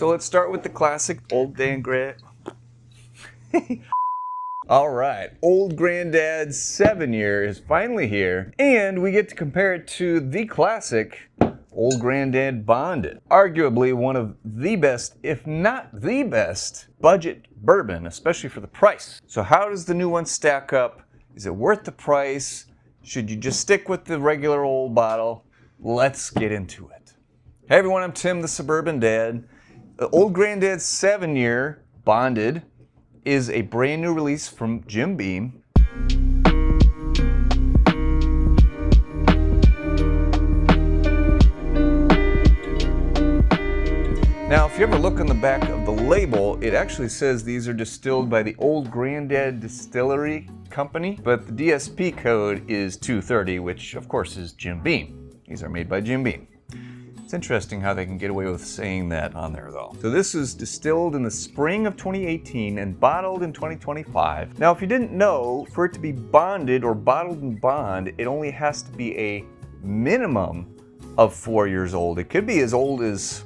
So let's start with the classic Old Granddad. All right, Old Granddad 7-year is finally here, and we get to compare it to the classic Old Granddad Bonded. Arguably one of the best, if not the best, budget bourbon, especially for the price. So how does the new one stack up? Is it worth the price? Should you just stick with the regular old bottle? Let's get into it. Hey everyone, I'm Tim, the Suburban Dad. The Old Granddad 7-year Bonded is a brand new release from Jim Beam. Now, if you ever look on the back of the label, it actually says these are distilled by the Old Granddad Distillery Company, but the DSP code is 230, which of course is Jim Beam. These are made by Jim Beam. It's interesting how they can get away with saying that on there though. So this is distilled in the spring of 2018 and bottled in 2025. Now, if you didn't know, for it to be bonded or bottled in bond, it only has to be a minimum of 4 years old. It could be as old as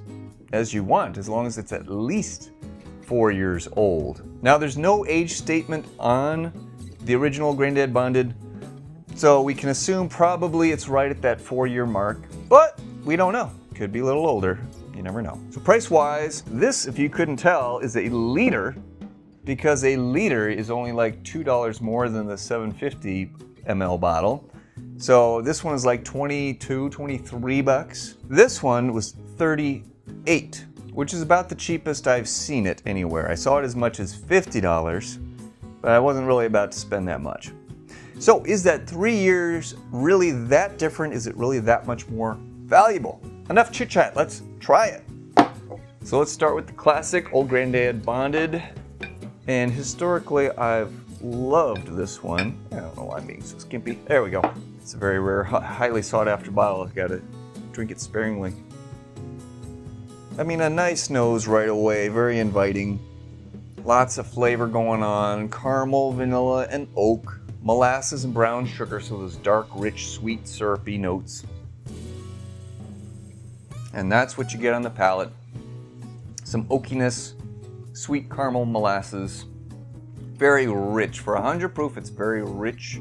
you want, as long as it's at least 4 years old. Now, there's no age statement on the original Granddad Bonded, so we can assume probably it's right at that 4-year mark, but we don't know. Could be a little older, you never know. So price-wise, this, if you couldn't tell, is a liter, because a liter is only like $2 more than the 750 ml bottle. So this one is like 22, 23 bucks. This one was 38, which is about the cheapest I've seen it anywhere. I saw it as much as $50, but I wasn't really about to spend that much. So is that 3 years really that different? Is it really that much more valuable? Enough chit chat, let's try it. So let's start with the classic Old Granddad Bonded. And historically, I've loved this one. I don't know why I'm being so skimpy. There we go. It's a very rare, highly sought after bottle. I've got to drink it sparingly. I mean, a nice nose right away, very inviting. Lots of flavor going on. Caramel, vanilla, and oak. Molasses and brown sugar, so those dark, rich, sweet, syrupy notes. And that's what you get on the palate. Some oakiness, sweet caramel molasses. Very rich. For 100 proof, it's very rich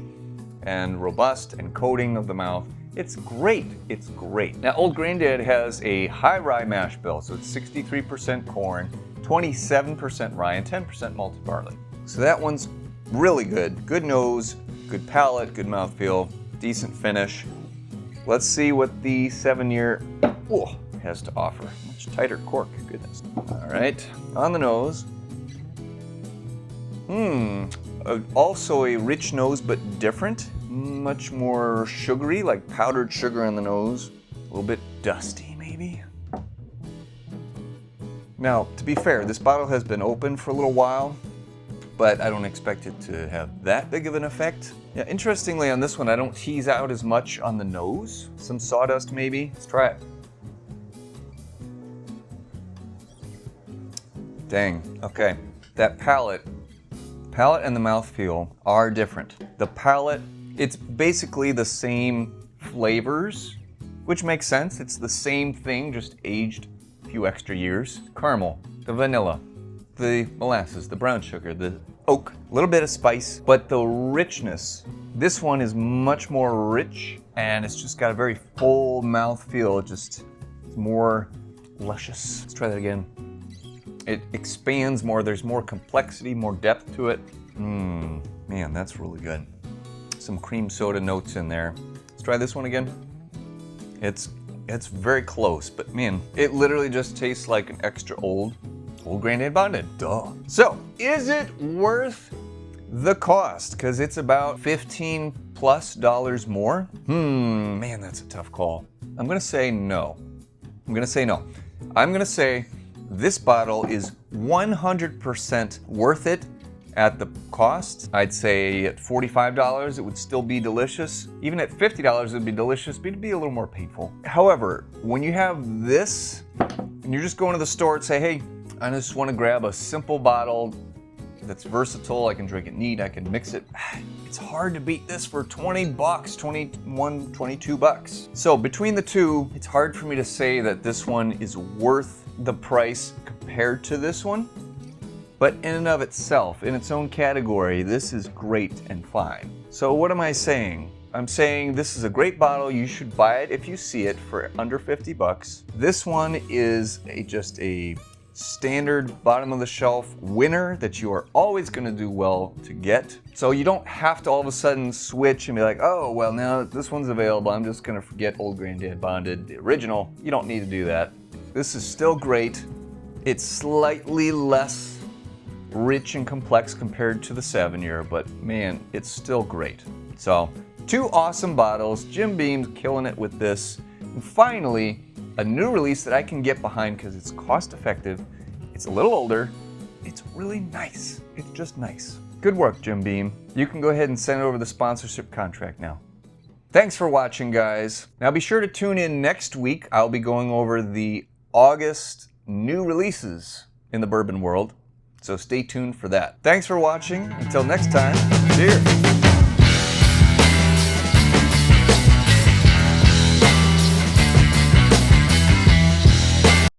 and robust and coating of the mouth. It's great. It's great. Now, Old Granddad has a high rye mash bill, so it's 63% corn, 27% rye, and 10% malted barley. So that one's really good. Good nose, good palate, good mouthfeel, decent finish. Let's see what the 7-year has to offer. Much tighter cork, goodness. All right, on the nose. Also a rich nose, but different. Much more sugary, like powdered sugar on the nose. A little bit dusty, maybe. Now, to be fair, this bottle has been open for a little while, but I don't expect it to have that big of an effect. Yeah, interestingly on this one, I don't tease out as much on the nose. Some sawdust maybe. Let's try it. Dang, okay. That palate and the mouthfeel are different. The palate, it's basically the same flavors, which makes sense. It's the same thing, just aged a few extra years. Caramel, the vanilla, the molasses, the brown sugar, the oak, a little bit of spice, but the richness, this one is much more rich and it's just got a very full mouthfeel, just more luscious. Let's try that again. It expands more, there's more complexity, more depth to it. Man, that's really good. Some cream soda notes in there. Let's try this one again. It's very close, but man, it literally just tastes like an extra Old Granddad Bonded. Duh. So, is it worth the cost? Because it's about $15+ more. Man, that's a tough call. I'm gonna say no. I'm gonna say this bottle is 100% worth it at the cost. I'd say at $45, it would still be delicious. Even at $50, it would be delicious, but it'd be a little more painful. However, when you have this, and you're just going to the store and say, hey, I just want to grab a simple bottle that's versatile, I can drink it neat, I can mix it. It's hard to beat this for 20 bucks, 21, 22 bucks. So between the two, it's hard for me to say that this one is worth the price compared to this one, but in and of itself, in its own category, this is great and fine. So what am I saying? I'm saying this is a great bottle. You should buy it if you see it for under 50 bucks. This one is just a standard bottom of the shelf winner that you are always going to do well to get. So you don't have to all of a sudden switch and be like, oh, well, now that this one's available, I'm just going to forget Old Granddad Bonded, the original. You don't need to do that. This is still great. It's slightly less rich and complex compared to the 7-year, but man, it's still great. So 2 awesome bottles. Jim Beam's killing it with this. And finally, a new release that I can get behind because it's cost effective, it's a little older, it's really nice. It's just nice. Good work, Jim Beam. You can go ahead and send over the sponsorship contract now. Thanks for watching, guys. Now be sure to tune in next week. I'll be going over the August new releases in the bourbon world, so stay tuned for that. Thanks for watching. Until next time, cheers.